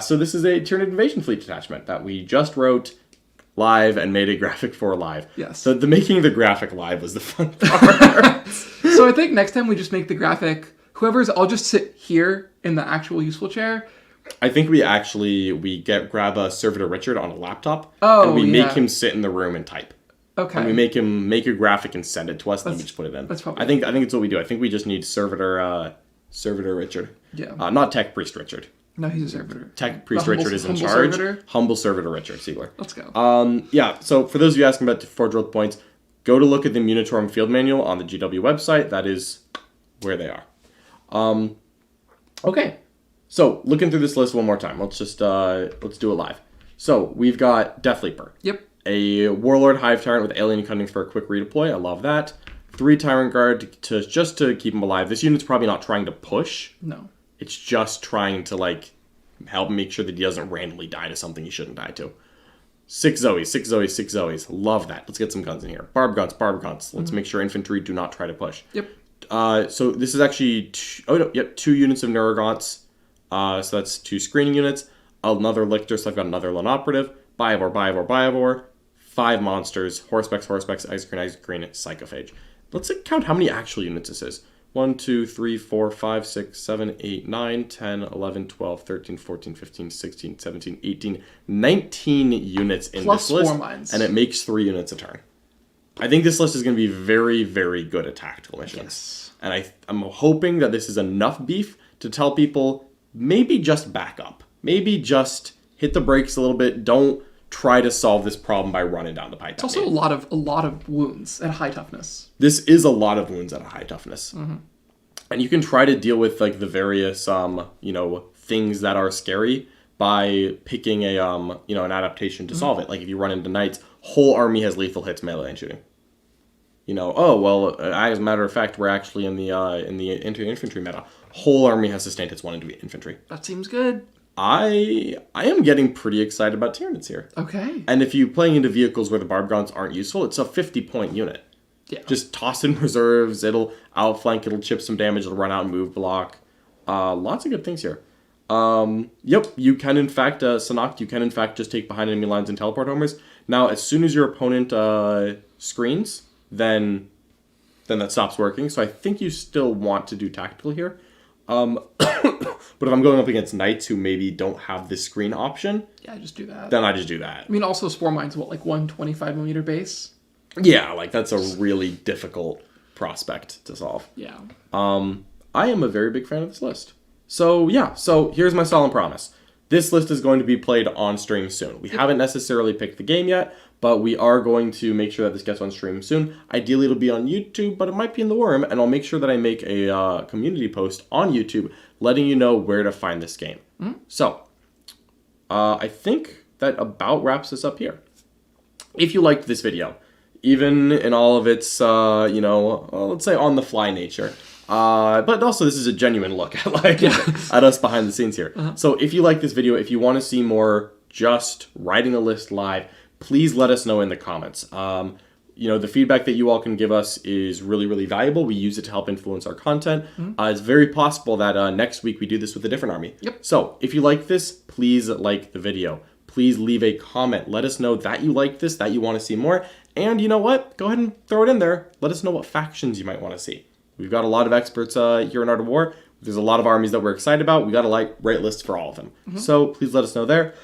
So this is a Tyranid Invasion Fleet detachment that we just wrote live and made a graphic for live. Yes. So the making the graphic live was the fun part. So I think next time we just make the graphic, I'll just sit here in the actual useful chair. I think grab a Servitor Richard on a laptop Oh, and we yeah. make him sit in the room and type. Okay. And we make him make a graphic and send it to us, and then we just put it in. that's probably I think it's what we do. I think we just need Servitor Richard. Yeah. Not Tech Priest Richard. No, he's a servitor. Tech Priest The humble- Richard is in humble charge. servitor? Humble Servitor Richard Siegler. Let's go. Yeah, so for those of you asking about Forge World points, go to look at the Munitorium field manual on the GW website. That is where they are. Okay, so looking through this list one more time. Let's just let's do it live. So we've got Death Leaper. Yep. A Warlord Hive Tyrant with Alien Cunning for a quick redeploy. I love that. 3 Tyrant Guard to keep him alive. This unit's probably not trying to push. No. It's just trying to, like, help make sure that he doesn't randomly die to something he shouldn't die to. 6 Zoes, 6 Zoes, 6 Zoes. Love that. Let's get some guns in here. Barb guns, barb guns. Let's make sure infantry do not try to push. Yep. So this is actually, 2 units of Neurogants. So that's 2 screening units. Another Lictor, so I've got another Lone Operative. Biovore, Biovore, Biovore. 5 monsters. Horspecs, Horspecs, Isocrine, Isocrine, Psychophage. Let's count how many actual units this is. 1, 2, 3, 4, 5, 6, 7, 8, 9, 10, 11, 12, 13, 14, 15, 16, 17, 18, 19 units in Plus this list. 4 mines. And it makes 3 units a turn. I think this list is going to be very, very good at tactical missions. Yes. And I'm hoping that this is enough beef to tell people maybe just back up. Maybe just hit the brakes a little bit. Don't try to solve this problem by running down the pipe. It's also a lot of wounds at high toughness. This is a lot of wounds at a high toughness. And you can try to deal with like the various things that are scary by picking a an adaptation to solve it. Like if you run into knights, whole army has lethal hits, melee, and shooting. As a matter of fact, we're actually in the infantry meta. Whole army has sustained hits 1 into infantry. That seems good. I am getting pretty excited about Tyranids here. Okay. And if you're playing into vehicles where the barb guns aren't useful, it's a 50-point unit. Yeah. Just toss in reserves, it'll outflank, it'll chip some damage, it'll run out and move block. Lots of good things here. You can in fact, Sanakt, you can in fact just take behind enemy lines and teleport homers. Now, as soon as your opponent screens, then that stops working. So I think you still want to do tactical here. But if I'm going up against knights who maybe don't have this screen option, Yeah, just do that. then I just do that. I mean, also Spore Mine's what, like 125mm base? Yeah, like that's a really difficult prospect to solve. Yeah. I am a very big fan of this list. So here's my solemn promise. This list is going to be played on stream soon. We haven't necessarily picked the game yet, but we are going to make sure that this gets on stream soon. Ideally, it'll be on YouTube, but it might be in the worm, and I'll make sure that I make a community post on YouTube letting you know where to find this game. So, I think that about wraps this up here. If you liked this video, even in all of its, let's say on-the-fly nature, but also this is a genuine look at at us behind the scenes here. So if you like this video, if you want to see more just writing a list live, please let us know in the comments. The feedback that you all can give us is really, really valuable. We use it to help influence our content. It's very possible that next week we do this with a different army. Yep. So if you like this, please like the video. Please leave a comment. Let us know that you like this, that you want to see more. And you know what? Go ahead and throw it in there. Let us know what factions you might want to see. We've got a lot of experts here in Art of War. There's a lot of armies that we're excited about. We got a great list for all of them. So please let us know there.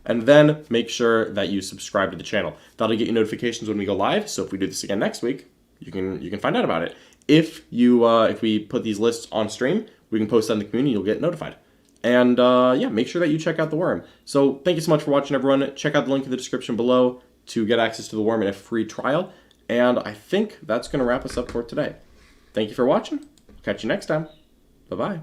And then make sure that you subscribe to the channel. That'll get you notifications when we go live. So if we do this again next week, you can find out about it. If we put these lists on stream, we can post that in the community. You'll get notified. And make sure that you check out the Worm. So thank you so much for watching, everyone. Check out the link in the description below to get access to the Worm and a free trial. And I think that's going to wrap us up for today. Thank you for watching. Catch you next time. Bye-bye.